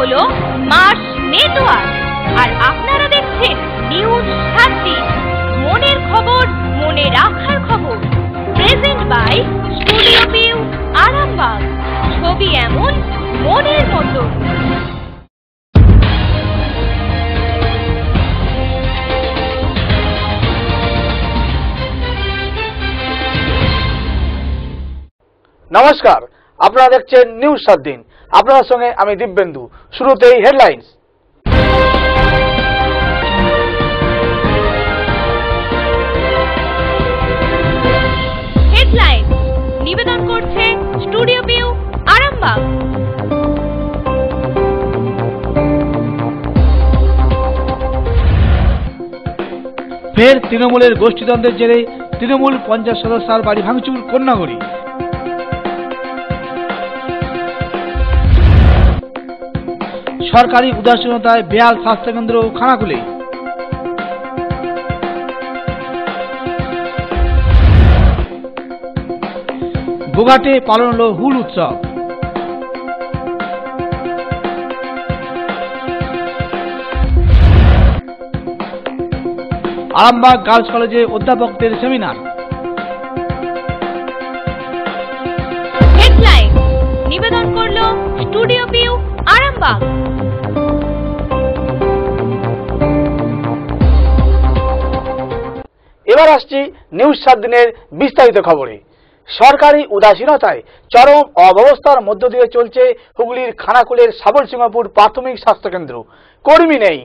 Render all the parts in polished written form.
হলো মাস নেটওয়ার্ক, আর আপনারা দেখছেন নিউজ 7 দিন। মনের খবর, মনে রাখার খবর। Present by studio view, Arambagh. ছবি এমন, মনের মতো। নমস্কার, আপনারা দেখছেন নিউজ 7 দিন। আপনাদের সঙ্গে আমি দিব্যেন্দু। শুরুতেই হেডলাইন্স। হেডলাইন নিবেদন করছে স্টুডিও ভিউ, আরামবাগ। ফের তৃণমূলের গোষ্ঠীদ্বন্দ্বের জেরে তৃণমূল 50 সদস্যের বাড়ি ভাঙচুর কন্যাগড়ি। সরকারি উদাসীনতায় বেহাল স্বাস্থ্যকেন্দ্র খানাকুলে। গোঘাটে পালন হলো হুল উৎসব। আরামবাগ গার্লস কলেজে অধ্যাপকদের সেমিনার। হেডলাইন নিবেদন করলো স্টুডিও ভিউ, আরামবাগ। এবার আসছি নিউজ 7 দিনের বিস্তারিত খবরে। সরকারি উদাসীনতায় চরম অব্যবস্থার মধ্য দিয়ে চলছে হুগলির খানাকুলের সাবলসিংহপুর প্রাথমিক স্বাস্থ্যকেন্দ্র। কর্মী নেই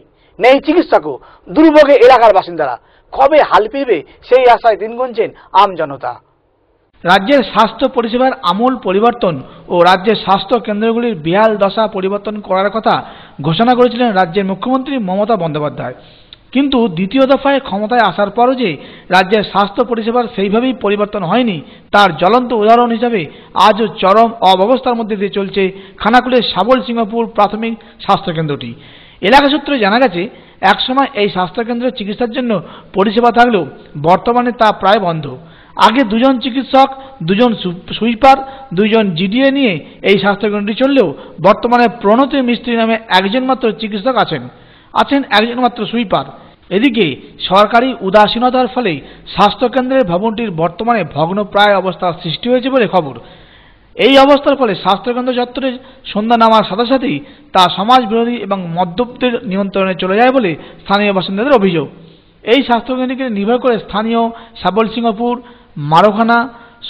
চিকিৎসকও। দুর্ভোগে এলাকার বাসিন্দারা। কবে হাল ফিরবে সেই আশায় দিন গুনছেন আমজনতা। রাজ্যের স্বাস্থ্য পরিষেবার আমূল পরিবর্তন ও রাজ্যের স্বাস্থ্য কেন্দ্রগুলির বেহাল দশা পরিবর্তন করার কথা ঘোষণা করেছিলেন রাজ্যের মুখ্যমন্ত্রী মমতা বন্দ্যোপাধ্যায়। কিন্তু দ্বিতীয় দফায় ক্ষমতায় আসার পরও যে রাজ্যের স্বাস্থ্য পরিষেবার সেইভাবেই পরিবর্তন হয়নি, তার জ্বলন্ত উদাহরণ হিসাবে আজও চরম অব্যবস্থার মধ্যে দিয়ে চলছে খানাকুলের সাবলসিংহপুর প্রাথমিক স্বাস্থ্যকেন্দ্রটি। এলাকা সূত্রে জানা গেছে, একসময় এই স্বাস্থ্যকেন্দ্রের চিকিৎসার জন্য পরিষেবা থাকলেও বর্তমানে তা প্রায় বন্ধ। আগে 2 জন চিকিৎসক, 2 জন সুইপার, 2 জন জিডিএ নিয়ে এই স্বাস্থ্যকেন্দ্রটি চললেও বর্তমানে প্রণতি মিস্ত্রি নামে একজন মাত্র চিকিৎসক আছেন একজন মাত্র সুইপার। এদিকে সরকারি উদাসীনতার ফলে স্বাস্থ্যকেন্দ্রের ভবনটির বর্তমানে ভগ্নপ্রায় অবস্থার সৃষ্টি হয়েছে বলে খবর। এই অবস্থার ফলে স্বাস্থ্যকেন্দ্র চত্বরে সন্ধ্যা নামার সাথে সাথেই তা সমাজ বিরোধী এবং মদ্যপদের নিয়ন্ত্রণে চলে যায় বলে স্থানীয় বাসিন্দাদের অভিযোগ। এই স্বাস্থ্যকেন্দ্রকে নির্ভর করে স্থানীয় সাবলসিংহপুর, মারোখানা,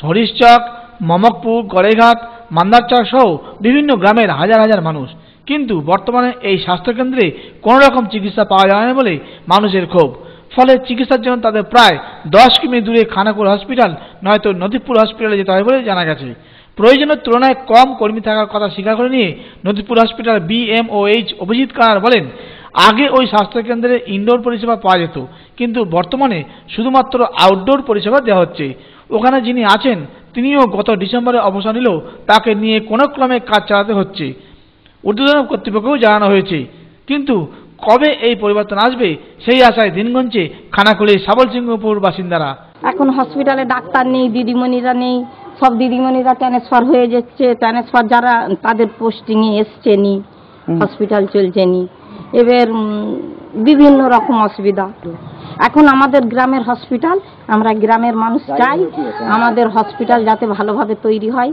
হরিশচক, মমকপুর, গড়েঘাট, মান্দারচক সহ বিভিন্ন গ্রামের হাজার হাজার মানুষ। কিন্তু বর্তমানে এই স্বাস্থ্যকেন্দ্রে কোনো রকম চিকিৎসা পাওয়া যায় না বলে মানুষের ক্ষোভ। ফলে চিকিৎসার জন্য তাদের প্রায় 10 কিমি দূরে খানাকুল হসপিটাল নয়তো নদীপুর হসপিটালে যেতে হয় বলে জানা গেছে। প্রয়োজনের তুলনায় কম কর্মী থাকার কথা স্বীকার করে নিয়ে নদীপুর হসপিটাল BMOH অভিজিৎ কানার বলেন, আগে ওই স্বাস্থ্যকেন্দ্রে ইনডোর পরিষেবা পাওয়া যেত, কিন্তু বর্তমানে শুধুমাত্র আউটডোর পরিষেবা দেওয়া হচ্ছে। ওখানে যিনি আছেন তিনিও গত ডিসেম্বরে অবসর নিলেও তাকে নিয়ে কোনো ক্রমে কাজ চালাতে হচ্ছে। ঊর্ধ্বতন কর্তৃপক্ষকেও জানানো হয়েছে, কিন্তু কবে এই পরিবর্তন আসবে সেই আশায় দিন গুনছে খানাকুলের সাবলসিংহপুর বাসিন্দারা। এখন হসপিটালে ডাক্তার নেই, দিদিমণিরা নেই, সব দিদিমণিরা ট্রান্সফার হয়ে যাচ্ছে। ট্রান্সফার যারা তাদের পোস্টিংয়ে এসছে নি, হসপিটাল চলছে নি। এবার বিভিন্ন রকম অসুবিধা। এখন আমাদের গ্রামের হসপিটাল, আমরা গ্রামের মানুষ চাই আমাদের হসপিটাল যাতে ভালোভাবে তৈরি হয়,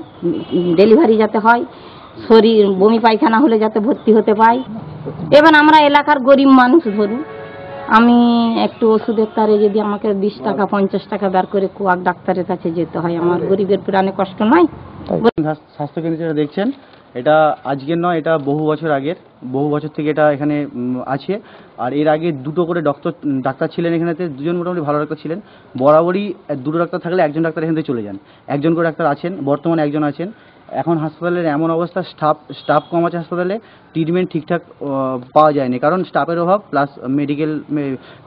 ডেলিভারি যাতে হয়, শরীর বমি পায়খানা হলে যাতে ভর্তি হতে পাই। এবার আমরা এলাকার গরিব মানুষ, ধরুন আমি একটু ওষুধের তারে যদি আমাকে 20 টাকা 50 টাকা বের করে কোয়াক ডাক্তারের কাছে যেতে হয়, আমার গরিবের প্রাণে কষ্ট নয়। স্বাস্থ্যকেন্দ্র যেটা দেখছেন, এটা আজকের নয়, এটা বহু বছর আগের, বহু বছর থেকে এটা এখানে আছে। আর এর আগে 2টো করে ডাক্তার ছিলেন এখানেতে, 2 জন মোটামুটি ভালো ডাক্তার ছিলেন। বরাবরই 2টো ডাক্তার থাকলে একজন ডাক্তার এখান থেকে চলে যান। একজন করে ডাক্তার আছেন, বর্তমানে একজন আছেন। এখন হাসপাতালের এমন অবস্থা, স্টাফ কম আছে হাসপাতালে, ট্রিটমেন্ট ঠিকঠাক পাওয়া যায়নি, কারণ স্টাফের অভাব প্লাস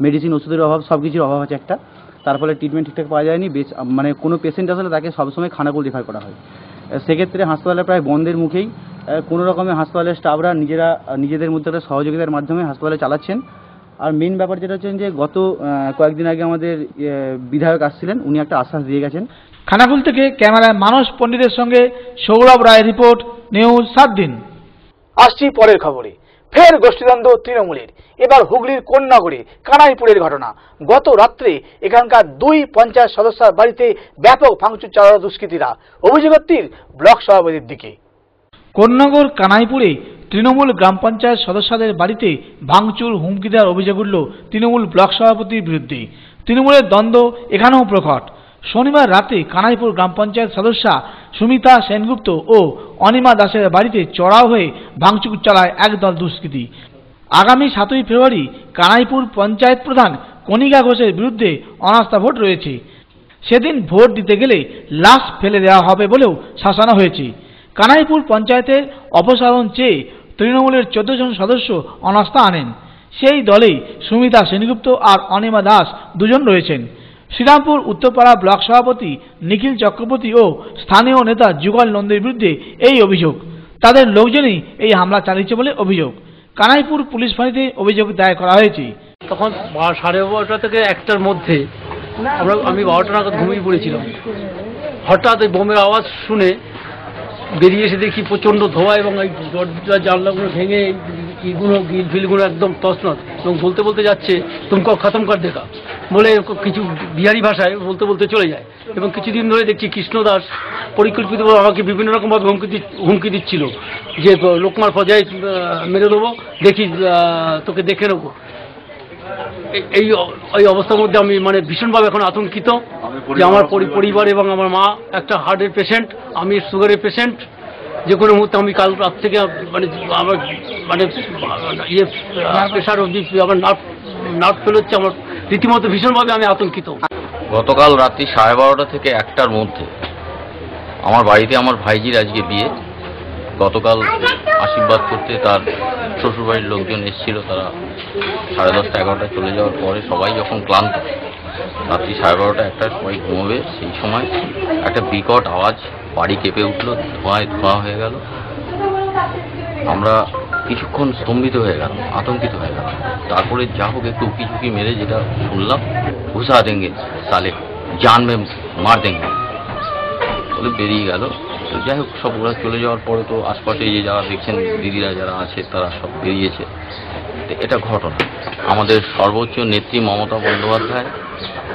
মেডিসিন ওষুধের অভাব, সব কিছুর অভাব আছে একটা। তার ফলে ট্রিটমেন্ট ঠিকঠাক পাওয়া যায়নি। মানে কোনো পেশেন্ট আসলে তাকে সবসময় খানাকুল রেফার করা হয়। সেক্ষেত্রে হাসপাতালে প্রায় বন্ধের মুখেই কোনো রকমের হাসপাতালের স্টাফরা নিজেদের মধ্যে একটা সহযোগিতার মাধ্যমে হাসপাতালে চালাচ্ছেন। আর মেন ব্যাপার যেটা হচ্ছে যে গত কয়েকদিন আগে আমাদের বিধায়ক আসছিলেন, উনি একটা আশ্বাস দিয়ে গেছেন। খানাকুল থেকে ক্যামেরায় মানস পণ্ডিতের সঙ্গে সৌরভ রায় রিপোর্ট, নিউজ 7 দিন। আসছি পরের খবরে। ফের গোষ্ঠীদ্বন্দ্ব তৃণমূলের, এবার হুগলির কোন্নগরে কানাইপুরের ঘটনা। গত রাত্রে এখানকার 2 পঞ্চায়েত সদস্যের বাড়িতে ব্যাপক ভাঙচুর চালালো দুষ্কৃতীরা। অভিযোগ ব্লক সভাপতির দিকে। কোন্নগর কানাইপুরে তৃণমূল গ্রাম পঞ্চায়েত সদস্যদের বাড়িতে ভাঙচুর, হুমকি দেওয়ার অভিযোগ উঠল তৃণমূল ব্লক সভাপতির বিরুদ্ধে। তৃণমূলের দ্বন্দ্ব এখানেও প্রকট। শনিবার রাতে কানাইপুর গ্রাম পঞ্চায়েত সদস্যা সুমিতা সেনগুপ্ত ও অনিমা দাসের বাড়িতে চড়াও হয়ে ভাঙচুর চালায় একদল দুষ্কৃতী। আগামী 7ই ফেব্রুয়ারি কানাইপুর পঞ্চায়েত প্রধান কণিকা ঘোষের বিরুদ্ধে অনাস্থা ভোট রয়েছে। সেদিন ভোট দিতে গেলে লাশ ফেলে দেওয়া হবে বলেও শাসানো হয়েছে। কানাইপুর পঞ্চায়েতের অপসারণ চেয়ে তৃণমূলের 14 জন সদস্য অনাস্থা আনেন। সেই দলেই সুমিতা সেনগুপ্ত আর অনিমা দাস দুজন রয়েছেন। শ্রীরামপুর উত্তরপাড়া ব্লক সভাপতি নিখিল চক্রবর্তী ও স্থানীয় নেতা যুগল নন্দীর বিরুদ্ধে এই অভিযোগ। তাদের লোকজনই এই হামলা চালিয়েছে বলে অভিযোগ। কানাইপুর পুলিশ ফাঁড়িতে অভিযোগ দায়ের করা হয়েছে। তখন 12:30 থেকে 1টার মধ্যে আমি 12টা নাগাদ ঘুমিয়ে পড়েছিলাম। হঠাৎ এই বোমের আওয়াজ শুনে বেরিয়ে এসে দেখি প্রচণ্ড ধোঁয়া এবং এই দরজা জানলাগুলো ভেঙে ইগুলো গিল ফিলগুলো একদম তছনছ, এবং বলতে বলতে যাচ্ছে তুমকো খতম কর দেখা বলে কিছু বিহারি ভাষায় বলতে বলতে চলে যায়। এবং কিছুদিন ধরে দেখছি কৃষ্ণ দাস পরিকল্পিতভাবে আমাকে বিভিন্ন রকমভাবে হুমকি দিচ্ছিল যে লোকমার পর্যায়ে মেরে দেবো, দেখি তোকে দেখে নেবো। এই অবস্থার মধ্যে আমি ভীষণভাবে এখন আতঙ্কিত যে আমার পরিবার এবং আমার মা একটা হার্টের পেশেন্ট, আমি সুগারের পেশেন্ট। যে কোনো মুহূর্তে আমি কাল রাত থেকে আমার প্রেশার অবধি আমার নার্ভ ফেল হচ্ছে। আমার রীতিমতো ভীষণভাবে আমি আতঙ্কিত। গতকাল রাত্রি 12:30 থেকে 1টার মধ্যে আমার বাড়িতে আমার ভাইজির আজকে বিয়ে। গতকাল আশীর্বাদ করতে তার শ্বশুরবাড়ির লোকজন এসেছিল। তারা 10:30 11টায় চলে যাওয়ার পরে সবাই যখন ক্লান্ত, রাত্রি 12:30 1টার সবাই ঘুমোবে, সেই সময় একটা বিকট আওয়াজ, বাড়ি কেঁপে উঠলো, ধোঁয়ায় ধোঁয়া হয়ে গেল। আমরা কিছুক্ষণ স্তম্ভিত হয়ে গেলাম, আতঙ্কিত হয়ে গেলাম। তারপরে যা হোক একটু উকি ঝুঁকি মেরে যেটা শুনলাম, ঘুষা দেঙ্গে সালে জান মে মার দেঙ্গে বলে বেরিয়ে গেল। তো যাই হোক, সব ওরা চলে যাওয়ার পরে তো আশপাশে যে যারা দেখছেন দিদিরা যারা আছে তারা সব বেরিয়েছে। তো এটা ঘটনা। আমাদের সর্বোচ্চ নেত্রী মমতা বন্দ্যোপাধ্যায়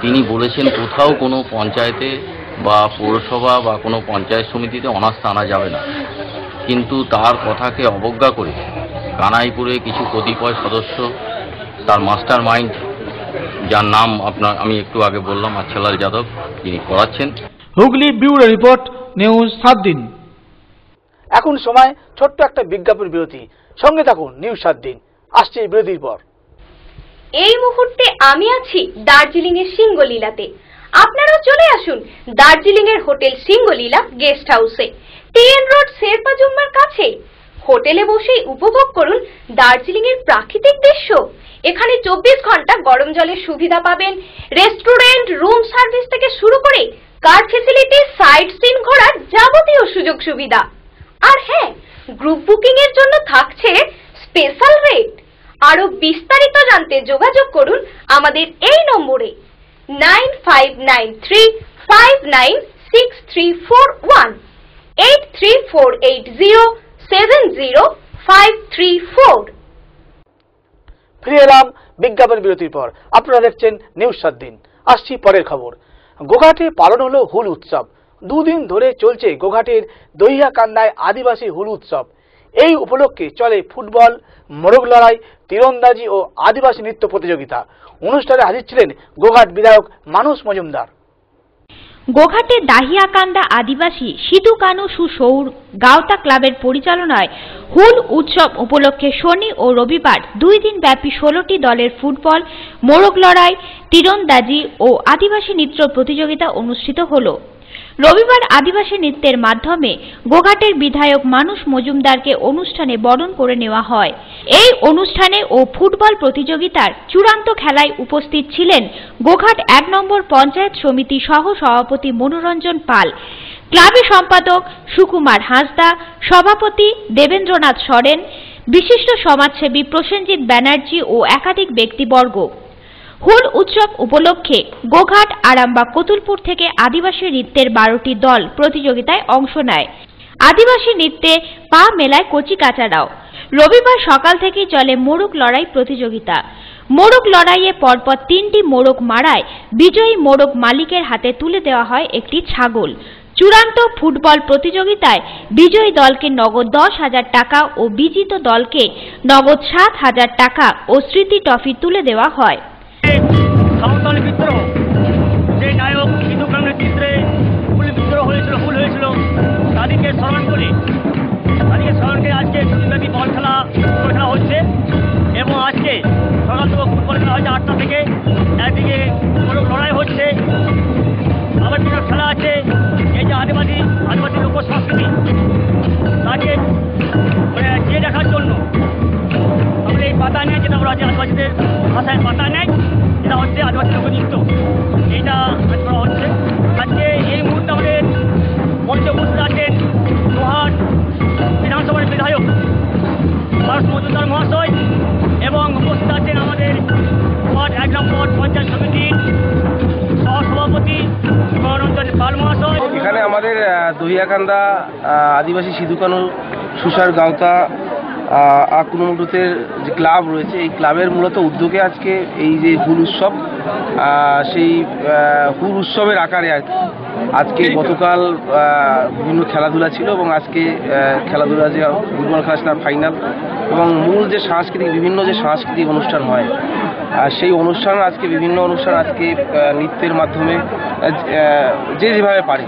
তিনি বলেছেন কোথাও কোনো পঞ্চায়েতে বা পৌরসভা বা কোনো পঞ্চায়েত সমিতিতে অনাস্থা আনা যাবে না, কিন্তু তার কথাকে অবজ্ঞা করে কানাইপুরে কিছু কতিপয় সদস্য, তার মাস্টার মাইন্ড যার নাম আমি একটু আগে বললাম আচ্ছালাল যাদব, তিনি করাচ্ছেন। হুগলি ব্যুরো রিপোর্ট, নিউজ 7 দিন। এখন সময় ছোট্ট একটা বিজ্ঞাপন বিরতি। সঙ্গে থাকুন নিউজ 7 দিন। আসছে বিরতির পর। এই মুহূর্তে আমি আছি দার্জিলিং এর সিঙ্গলীলাতে। আপনারাও চলে আসুন দার্জিলিং এর হোটেল সিঙ্গলীলা গেস্ট হাউসে, টিএন রোড শেরপা জুম্মার কাছে। হোটেলে বসেই উপভোগ করুন দার্জিলিং এর প্রাকৃতিক দৃশ্য। এখানে 24 ঘন্টা গরম জলের সুবিধা পাবেন। রেস্টুরেন্ট, রুম সার্ভিস থেকে শুরু করে কার ফ্যাসিলিটি, সাইট সিন ঘোরার যাবতীয় সুযোগ সুবিধা। আর হ্যাঁ, গ্রুপ বুকিং এর জন্য থাকছে স্পেশাল রেট। আরো বিস্তারিত জানতে যোগাযোগ করুন আমাদের এই নম্বরে 9593596341 8348070534। ফিরে এলাম বিজ্ঞাপন বিরতির পর। আপনারা দেখছেন নিউজ 7 দিন। আসছি পরের খবর। গোঘাটে পালন হলো হুল উৎসব। 2 দিন ধরে চলছে গোঘাটের দহিয়াকান্দায় আদিবাসী হুল উৎসব। এই উপলক্ষে চলে ফুটবল, মোরগ লড়াই, তীরন্দাজি ও আদিবাসী নৃত্য প্রতিযোগিতা। অনুষ্ঠানে হাজির ছিলেন গোঘাট বিধায়ক মানস মজুমদার। গোঘাটে দাহিয়াকান্দা আদিবাসী সিধু কানু সুসৌর গাওতা ক্লাবের পরিচালনায় হুল উৎসব উপলক্ষে শনি ও রবিবার 2 দিন ব্যাপী 16টি দলের ফুটবল, মোরগ লড়াই, তীরন্দাজি ও আদিবাসী নৃত্য প্রতিযোগিতা অনুষ্ঠিত হলো। রবিবার আদিবাসী নৃত্যের মাধ্যমে গোঘাটের বিধায়ক মানস মজুমদারকে অনুষ্ঠানে বরণ করে নেওয়া হয়। এই অনুষ্ঠানে ও ফুটবল প্রতিযোগিতার চূড়ান্ত খেলায় উপস্থিত ছিলেন গোঘাট 1 নম্বর পঞ্চায়েত সমিতি সহ সভাপতি মনোরঞ্জন পাল, ক্লাবের সম্পাদক সুকুমার হাঁসদা, সভাপতি দেবেন্দ্রনাথ সরেন, বিশিষ্ট সমাজসেবী প্রসেনজিৎ ব্যানার্জি ও একাধিক ব্যক্তিবর্গ। হুল উৎসব উপলক্ষে গোঘাট, আরামবাগ, কতুলপুর থেকে আদিবাসী নৃত্যের 12টি দল প্রতিযোগিতায় অংশ নেয়। আদিবাসী নৃত্যে পা মেলায় কচি কাচারাও। রবিবার সকাল থেকেই চলে মোরগ লড়াই প্রতিযোগিতা। মোরগ লড়াইয়ে পরপর 3টি মোরগ মারায় বিজয়ী মোরগ মালিকের হাতে তুলে দেওয়া হয় একটি ছাগল। চূড়ান্ত ফুটবল প্রতিযোগিতায় বিজয়ী দলকে নগদ 10,000 টাকা ও বিজিত দলকে নগদ 7,000 টাকা ও স্মৃতি ট্রফি তুলে দেওয়া হয়। সাঁওতাল বিদ্রোহ, যে নায়ক হিন্দু গ্রামের চিত্রে ফুল বিদ্রোহ হয়েছিল, তাদেরকে স্মরণ করে আজকে দিনব্যাপী বল খেলা হচ্ছে এবং আজকে সকাল থেকে ফুটবল খেলা হচ্ছে 8টা থেকে। একদিকে লড়াই হচ্ছে, আবার বিভিন্ন খেলা আছে। এই যে আদিবাসী লোক সংস্কৃতি তাকে চেয়ে দেখার জন্য আমরা এই পাতা নেয়, যেটা বলা হচ্ছে আদিবাসীদের ভাষায় পাতা নেয়, যেটা হচ্ছে আদিবাসী লোকনৃত্য, এইটা করা হচ্ছে। আজকে এই মুহূর্তে আমাদের মঞ্চে উপস্থিত আছেন গোহাট বিধানসভার বিধায়ক পারস মজুমদার মহাশয় এবং উপস্থিত আছেন আমাদের গোহাট 1 নম্বর পঞ্চায়েত সমিতির সহসভাপতি মনোরঞ্জন পাল মহাশয়। এখানে আমাদের দহিয়াকান্দা আদিবাসী সিধুকানু সুসার গাঁওতা কুনুমুটুতের যে ক্লাব রয়েছে, এই ক্লাবের মূলত উদ্যোগে আজকে এই যে হুল উৎসব, সেই হুল উৎসবের আকারে আর কি আজকে গতকাল বিভিন্ন খেলাধুলা ছিল এবং আজকে খেলাধুলা যে ফুটবল খেলা তার ফাইনাল এবং মূল যে বিভিন্ন সাংস্কৃতিক অনুষ্ঠান হয়, সেই অনুষ্ঠান আজকে বিভিন্ন অনুষ্ঠান আজকে নৃত্যের মাধ্যমে যে যেভাবে পারে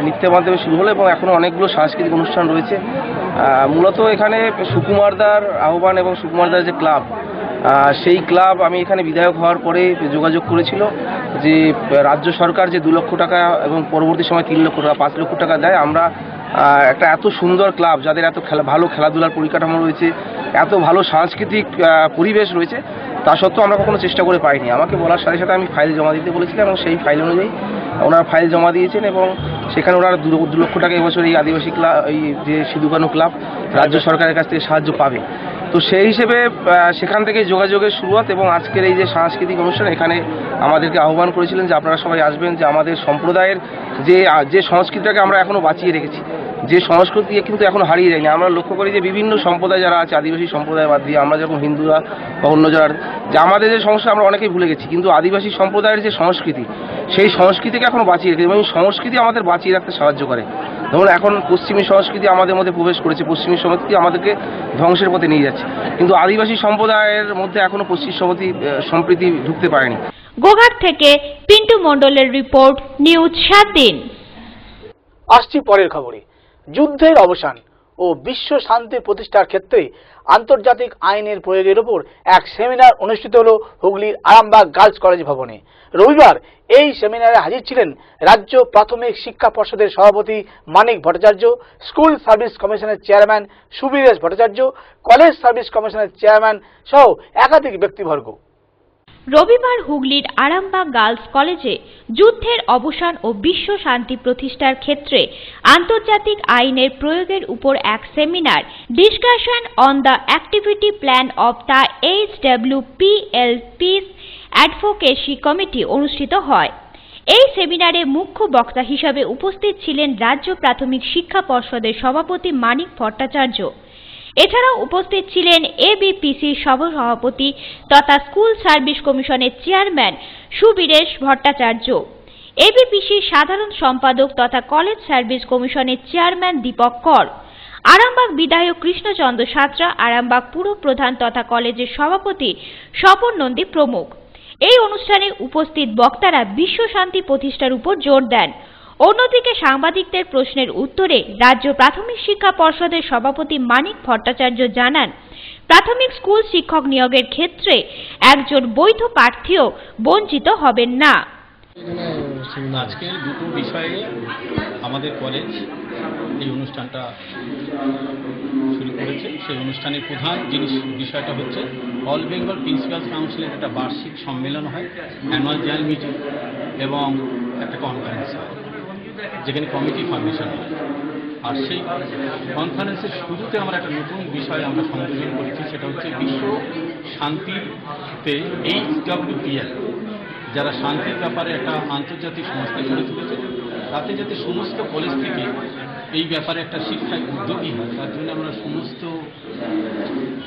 নৃত্যের মাধ্যমে শুরু হলো এবং এখনও অনেকগুলো সাংস্কৃতিক অনুষ্ঠান রয়েছে। মূলত এখানে সুকুমারদার আহ্বান এবং সুকুমারদার যে ক্লাব, সেই ক্লাব আমি এখানে বিধায়ক হওয়ার পরে যোগাযোগ করেছিল যে রাজ্য সরকার যে 2 লক্ষ টাকা এবং পরবর্তী সময় 3 লক্ষ টাকা 5 লক্ষ টাকা দেয়, আমরা একটা এত সুন্দর ক্লাব যাদের এত ভালো খেলাধুলার পরিকাঠামো রয়েছে, এত ভালো সাংস্কৃতিক পরিবেশ রয়েছে, তা সত্ত্বেও আমরা কখনো চেষ্টা করে পাইনি। আমাকে বলার সাথে সাথে আমি ফাইল জমা দিতে বলেছিলাম এবং সেই ফাইল অনুযায়ী ওনারা ফাইল জমা দিয়েছেন এবং সেখানে ওনারা 2 লক্ষ টাকা এবছর এই আদিবাসী ক্লাব, এই যে সিধুকানু ক্লাব রাজ্য সরকারের কাছ থেকে সাহায্য পাবে। তো সেই হিসেবে সেখান থেকে যোগাযোগের শুরুয়াত এবং আজকের এই যে সাংস্কৃতিক অনুষ্ঠান, এখানে আমাদেরকে আহ্বান করেছিলেন যে আপনারা সবাই আসবেন, যে আমাদের সম্প্রদায়ের যে সংস্কৃতিটাকে আমরা এখনও বাঁচিয়ে রেখেছি, যে সংস্কৃতি কিন্তু এখন হারিয়ে যায়নি। আমরা লক্ষ্য করি যে বিভিন্ন সম্প্রদায় যারা আছে, আদিবাসী সম্প্রদায় বাদ দিয়ে আমরা যেরকম হিন্দুরা বা অন্য যারা, যে আমাদের যে সংস্কৃতি আমরা অনেকেই ভুলে গেছি, কিন্তু আদিবাসী সম্প্রদায়ের যে সংস্কৃতি, সেই সংস্কৃতিকে এখনও বাঁচিয়ে রেখেছি এবং সংস্কৃতি আমাদের বাঁচিয়ে রাখতে সাহায্য করে। ধরুন এখন পশ্চিমী সংস্কৃতি আমাদের মধ্যে প্রবেশ করেছে, পশ্চিমী সংস্কৃতি আমাদেরকে ধ্বংসের পথে নিয়ে যাচ্ছে, কিন্তু আদিবাসী সম্প্রদায়ের মধ্যে এখনো পশ্চিম সম্প্রীতি ঢুকতে পারেনি। গোঘাট থেকে পিন্টু মণ্ডলের রিপোর্ট, নিউজ 7 দিন। আসছি পরের খবরে। যুদ্ধের অবসান ও বিশ্ব শান্তি প্রতিষ্ঠার ক্ষেত্রে আন্তর্জাতিক আইনের প্রয়োগের উপর এক সেমিনার অনুষ্ঠিত হল হুগলির আরামবাগ গার্লস কলেজ ভবনে। রবিবার এই সেমিনারে হাজির ছিলেন রাজ্য প্রাথমিক শিক্ষা পর্ষদের সভাপতি মানিক ভট্টাচার্য, স্কুল সার্ভিস কমিশনের chairman Subiresh Bhattacharya, college service কমিশনের চেয়ারম্যান সহ একাধিক ব্যক্তিবর্গ। রবিবার হুগলির আরামবাগ গার্লস কলেজে যুদ্ধের অবসান ও বিশ্ব শান্তি প্রতিষ্ঠার ক্ষেত্রে আন্তর্জাতিক আইনের প্রয়োগের উপর এক seminar, discussion on the activity plan of the HWPL piece advocacy committee অনুষ্ঠিত হয়। এই সেমিনারে মুখ্য বক্তা হিসাবে উপস্থিত ছিলেন রাজ্য প্রাথমিক শিক্ষা পর্ষদের সভাপতি মানিক ভট্টাচার্য। এছাড়াও উপস্থিত ছিলেন ABPCর সভাপতি তথা স্কুল সার্ভিস কমিশনের চেয়ারম্যান সুবীরেশ ভট্টাচার্য, ABPCর সাধারণ সম্পাদক তথা কলেজ সার্ভিস কমিশনের চেয়ারম্যান দীপক কর, আরামবাগ বিধায়ক কৃষ্ণচন্দ্র সাঁতরা, আরামবাগ পুর প্রধান তথা কলেজের সভাপতি স্বপন নন্দী প্রমুখ। এই অনুষ্ঠানে উপস্থিত বক্তারা বিশ্ব শান্তি প্রতিষ্ঠার উপর জোর দেন। অন্যদিকে সাংবাদিকদের প্রশ্নের উত্তরে রাজ্য প্রাথমিক শিক্ষা পর্ষদের সভাপতি মানিক ভট্টাচার্য জানান, প্রাথমিক স্কুল শিক্ষক নিয়োগের ক্ষেত্রে একজন বৈধ প্রার্থীও বঞ্চিত হবেন না। আজকে দুটো বিষয়ে আমাদের কলেজ এই অনুষ্ঠানটা শুরু করেছে। সেই অনুষ্ঠানের প্রধান বিষয়টা হচ্ছে অল বেঙ্গল প্রিন্সিপালস কাউন্সিলের একটা বার্ষিক সম্মেলন হয়, অ্যানুয়াল জেনারেল মিটিং, এবং একটা কনফারেন্স হয় যেখানে কমিটি ফর্মেশন হয়। আর সেই কনফারেন্সের শুরুতে আমরা একটা নতুন বিষয় আমরা সংযোজন করেছি, সেটা হচ্ছে বিশ্ব শান্তিতে HWPL, যারা শান্তির ব্যাপারে একটা আন্তর্জাতিক সংস্থা গড়ে তুলেছে, তাতে যাতে সমস্ত কলেজ থেকে এই ব্যাপারে একটা শিক্ষায় উদ্যোগী হয়, তার জন্য আমরা সমস্ত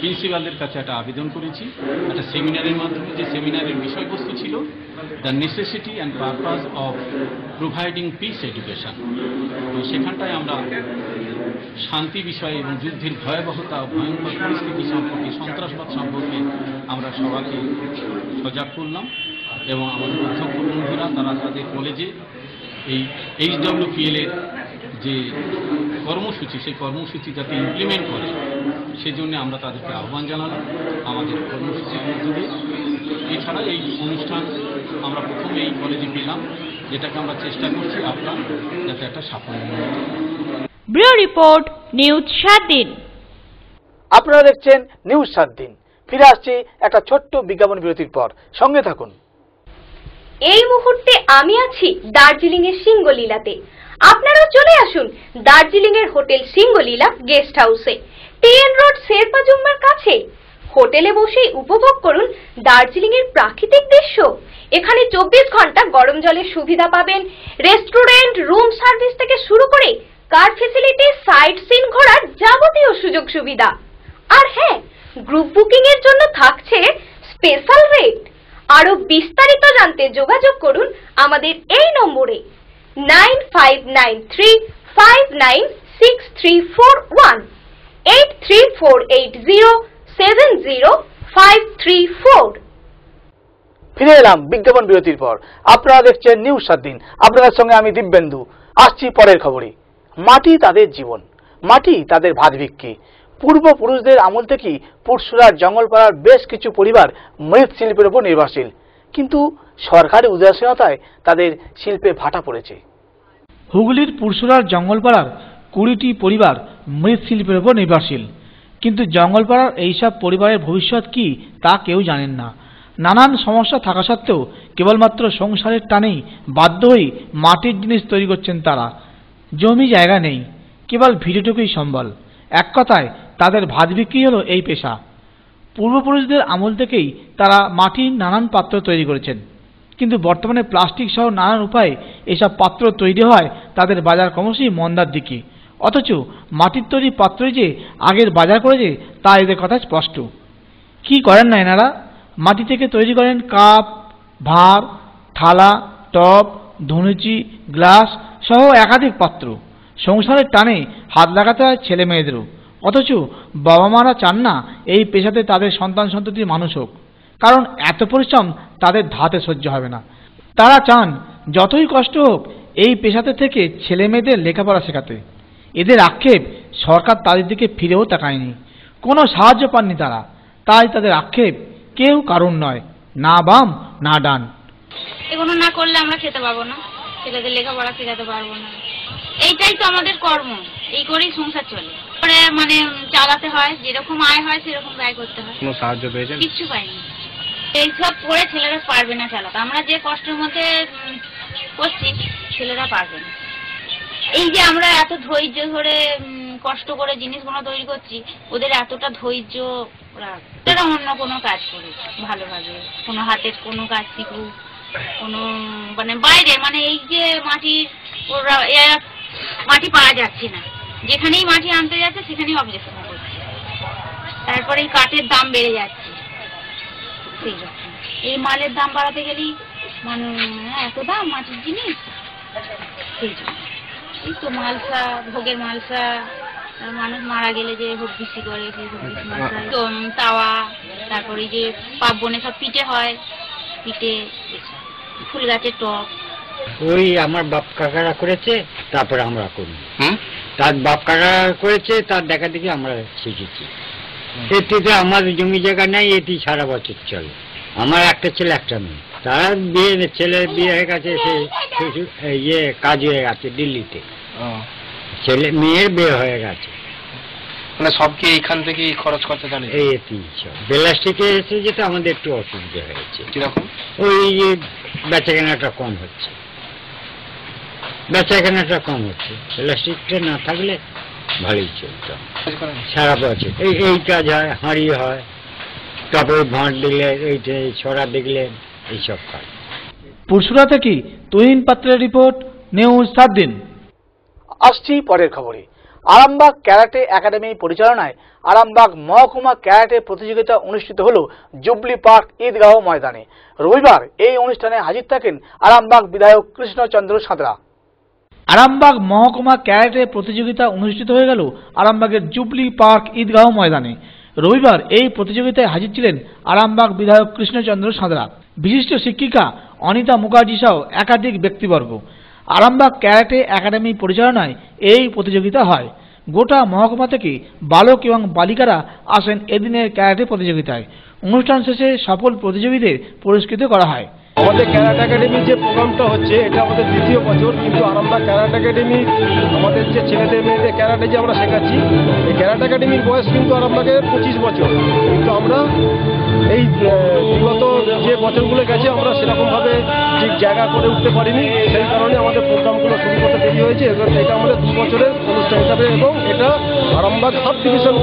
প্রিন্সিপালদের কাছে একটা আবেদন করেছি একটা সেমিনারের মাধ্যমে, যে সেমিনারের বিষয়বস্তু ছিল the necessity and purpose of providing piece education. তো সেখানটায় আমরা শান্তি বিষয়ে এবং যুদ্ধের ভয়াবহতা, ভয়ঙ্কর পরিস্থিতি সম্পর্কে, সন্ত্রাসবাদ সম্পর্কে আমরা সবাইকে সজাগ করলাম এবং আমাদের অধ্যক্ষ বন্ধুরা তারা তাদের কলেজে এই HWPL এর যে কর্মসূচি, সেই কর্মসূচি যাতে ইমপ্লিমেন্ট করে সেজন্য আমরা তাদেরকে আহ্বান জানালাম আমাদের কর্মসূচির মধ্য দিয়ে। এছাড়া এই অনুষ্ঠান আমরা প্রথমে এই কলেজে পেলাম, যেটাকে আমরা চেষ্টা করছি আপনার যাতে একটা সাফল্য। ব্যুরো রিপোর্ট, নিউজ 7 দিন। আপনারা দেখছেন নিউজ 7 দিন। ফিরে আসছি একটা ছোট্ট বিজ্ঞাপন বিরতির পর, সঙ্গে থাকুন। এই মুহূর্তে আমি আছি দার্জিলিং এর সিঙ্গলীলাতে। আপনারাও চলে আসুন দার্জিলিং এর হোটেল সিঙ্গলীলা গেস্ট হাউসে, TN রোড শেরপা জুম্মার কাছে। হোটেলে বসেই উপভোগ করুন দার্জিলিং এর প্রাকৃতিক দৃশ্য। এখানে 24 ঘন্টা গরম জলের সুবিধা পাবেন, রেস্টুরেন্ট, রুম সার্ভিস থেকে শুরু করে কার ফ্যাসিলিটি, সাইট সিন ঘোরার যাবতীয় সুযোগ সুবিধা। আর হ্যাঁ, গ্রুপ বুকিং এর জন্য থাকছে স্পেশাল রেট। আরো বিস্তারিত জানতে যোগাযোগ করুন আমাদের এই নম্বরে 9593596341 8348070534। ফিরে এলাম বিজ্ঞাপন বিরতির পর। আপনারা দেখছেন নিউজ 7 দিন। আপনাদের সঙ্গে আমি দিব্যেন্দু। আসছি পরের খবরে। মাটি তাদের জীবন, মাটি তাদের ভাতভিক্ষি। পূর্বপুরুষদের আমল থেকেই পুরসুরার জঙ্গলপাড়ার বেশ কিছু পরিবার মৃৎশিল্পের উপর নির্ভরশীল, কিন্তু সরকারি উদাসীনতায় তাদের শিল্পে ভাটা পড়েছে। হুগলির পুরসুরার জঙ্গলপাড়ার 20টি পরিবার মৃৎশিল্পের উপর নির্ভরশীল, কিন্তু জঙ্গলপাড়ার এইসব পরিবারের ভবিষ্যৎ কি তা কেউ জানেন না। নানান সমস্যা থাকা সত্ত্বেও কেবলমাত্র সংসারের টানেই বাধ্য হয়ে মাটির জিনিস তৈরি করছেন তারা। জমি জায়গা নেই, কেবল ভিটেটুকুই সম্বল। এক কথায় তাদের ভাত বিক্রি হলো এই পেশা। পূর্বপুরুষদের আমল থেকেই তারা মাটির নানান পাত্র তৈরি করেছেন, কিন্তু বর্তমানে প্লাস্টিক সহ নানান উপায়ে এসব পাত্র তৈরি হয় তাদের বাজার ক্রমশই মন্দার দিকে। অথচ মাটির তৈরি পাত্রই যে আগের বাজার করেছে তা এদের কথা স্পষ্ট। কি করেন না এনারা? মাটি থেকে তৈরি করেন কাপ, ভাঁড়, থালা, টব, ধনুচি, গ্লাস সহ একাধিক পাত্র। সংসারের টানে হাত লাগাতে হয় ছেলে মেয়েদেরও। অথচ বাবা মারা চান না এই পেশাতে তাদের সন্তান সন্ততির মানুষ হোক, কারণ এত পরিশ্রম তাদের ধাতে সহ্য হবে না। তারা চান যতই কষ্ট হোক এই পেশাতে থেকে ছেলে মেয়েদের লেখাপড়া শেখাতে। এদের আক্ষেপ সরকার তাদের দিকে ফিরেও তাকায়নি, কোনো সাহায্য পাননি তারা। তাই তাদের আক্ষেপ কেউ কারণ নয়, না বাম না ডান। এগুলো না করলে আমরা খেতে পাবো না, ছেলেদের লেখাপড়া শেখাতে পারবো না। এইটাই তো আমাদের কর্ম, এই করেই সংসার চলে। মানে চালাতে হয়, যেরকম আয় হয় সেরকম ব্যয় করতে হয়। কোনো সাহায্য পেয়েছেন? কিচ্ছু পাইনি। এইসব করে ছেলেরা পারবে না চালাতে। আমরা যে কষ্টের মধ্যে করছি ছেলেরা পারবে না। এই যে আমরা এত ধৈর্য ধরে কষ্ট করে জিনিসগুলো তৈরি করছি, ওদের এতটা ধৈর্য ওরা অন্য কোনো কাজ করুক ভালোভাবে, কোনো হাতের কোনো কাজ শিখুক, কোনো মানে বাইরে মানে এই যে মাটির ওরা মাটি পাওয়া যাচ্ছে না, যেখানেই মাটি আনতে যাচ্ছে সেখানেই অবজেকশন করছে। তারপরে এই কাঠের দাম বেড়ে যাচ্ছে, সেই রকম এই মালের দাম বাড়াতে গেলেই মানে এত দাম মাটির জিনিস, সেই জন্য এই তো মালসা, ভোগের মালসা, মানুষ মারা গেলে যে ভোগ বিক্রি করে সেই ভোগ মালসা, তাওয়া, তারপরে যে পার্বণে সব পিঠে হয়, পিঠে, ফুল গাছের টক। ওই আমার বাপ কাকারা করেছে, তারপরে আমরা করি। তার বাপ কাকারা করেছে, তার দেখা দেখি আমরা শিখেছি। এটিতে আমার জমি জায়গা নেই, এটি সারা বছর চলে। আমার একটা ছেলে একটা মেয়ে, তার বিয়ে, ছেলের বিয়ে হয়ে গেছে, সে ইয়ে কাজ হয়ে গেছে দিল্লিতে। ছেলে মেয়ের বিয়ে হয়ে গেছে, মানে সবকে এইখান থেকে খরচ করতে জানি। এই বেলাস্টিকে এসে যেতে আমাদের একটু অসুবিধা হয়েছে। কিরকম? ওই যে বেচা কেনাটা কম হচ্ছে, বেচা কেনাটা কম হচ্ছে। প্লাস্টিকটা না থাকলে ভালোই চলত সারা বছর। এই কাজ হয়, হাঁড়ি হয়, তারপরে ভাঁড় দিলে, এইটা ছড়া দেখলে, এইসব কাজ। পুরসুরা থেকে তুহিন পাত্রের রিপোর্ট, নিউজ 7 দিন। আসছি পরের খবরে। আরামবাগ ক্যারাটে একাডেমি পরিচালনায় আরামবাগ মহকুমা ক্যারাটে প্রতিযোগিতা অনুষ্ঠিত হল জুবলি পার্ক ঈদগাহ ময়দানে। রবিবার এই অনুষ্ঠানে হাজির থাকেন আরামবাগ বিধায়ক কৃষ্ণচন্দ্র সাঁতরা। আরামবাগ মহকুমা ক্যারাটে প্রতিযোগিতা অনুষ্ঠিত হয়ে গেল আরামবাগের জুবলি পার্ক ঈদগাহ ময়দানে। রবিবার এই প্রতিযোগিতায় হাজির ছিলেন আরামবাগ বিধায়ক কৃষ্ণচন্দ্র সাঁতরা, বিশিষ্ট শিক্ষিকা অনিতা মুখার্জি সহ একাধিক ব্যক্তিবর্গ। আরামবাগ ক্যারাটে একাডেমি পরিচালনায় এই প্রতিযোগিতা হয়। গোটা মহকুমা থেকে বালক এবং বালিকারা আসেন এদিনের ক্যারাটে প্রতিযোগিতায়। অনুষ্ঠান শেষে সফল প্রতিযোগীদের পুরস্কৃত করা হয়। আমাদের ক্যারাটে একাডেমির যে প্রোগ্রামটা হচ্ছে এটা আমাদের দ্বিতীয় বছর, কিন্তু আরামবাগ ক্যারাটে একাডেমি আমাদের যে ছেলেদের মেয়েদের ক্যারাটে যে আমরা শেখাচ্ছি, এই ক্যারাটে একাডেমির বয়স কিন্তু আরামবাগের 25 বছর, কিন্তু আমরা এই বিগত যে বছরগুলো গেছে আমরা সেরকমভাবে ঠিক জায়গা করে উঠতে পারিনি। সেই কারণে আমাদের প্রোগ্রামগুলো শুরু করতে দেরি হয়েছে। এবং এটা আমাদের 2 বছরের অনুষ্ঠান হিসাবে এবং এটা আরামবাগ সাব ডিভিশন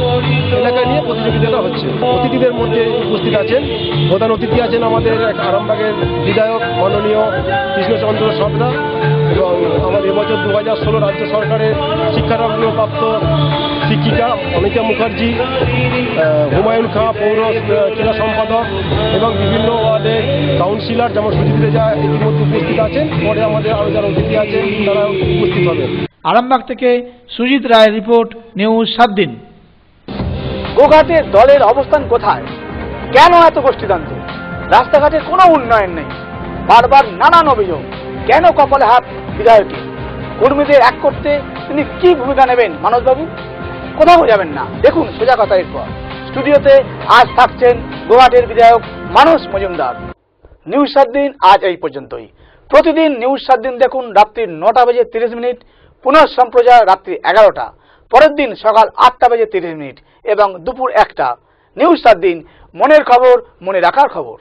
এলাকা নিয়ে প্রতিযোগিতাটা হচ্ছে। অতিথিদের মধ্যে উপস্থিত আছেন, প্রধান অতিথি আছেন আমাদের আরামবাগের বিধায়ক মাননীয় কৃষ্ণচন্দ্র সাঁতরা এবং আমাদের এবছর 2016 রাজ্য সরকারের শিক্ষারত্ন প্রাপ্ত শিক্ষিকা অনিতা মুখার্জি, হুমায়ুন খাঁ পৌর ক্রীড়া সম্পাদক এবং বিভিন্ন ওয়ার্ডের কাউন্সিলর যেমন সুজিত রেজা ইতিমধ্যে উপস্থিত আছেন। পরে আমাদের আরও যারা অতিথি আছেন তারা উপস্থিত হবেন। আরামবাগ থেকে সুজিত রায়ের রিপোর্ট, নিউজ 7 দিন। গোঘাটে দলের অবস্থান কোথায়? কেন এত গোষ্ঠীদ্বন্দ্ব? রাস্তাঘাটে কোনো উন্নয়ন নেই, বারবার নানান অভিযোগ। কেন কপালে হাত বিধায়কের? কর্মীদের এক করতে তিনি কি ভূমিকা নেবেন মানসবাবু? কোথাও যাবেন না, দেখুন সোজা কথা। এরপর স্টুডিওতে আজ থাকছেন গোঘাটের বিধায়ক মানস মজুমদার। নিউজ 7 দিন আজ এই পর্যন্তই। প্রতিদিন নিউজ 7 দিন দেখুন রাত্রি 9:30 পুনঃ সম্প্রচার রাত্রি 11টা, পরের দিন সকাল 8:30 এবং দুপুর 1টা। নিউজ 7 দিন, মনের খবর, মনে রাখার খবর।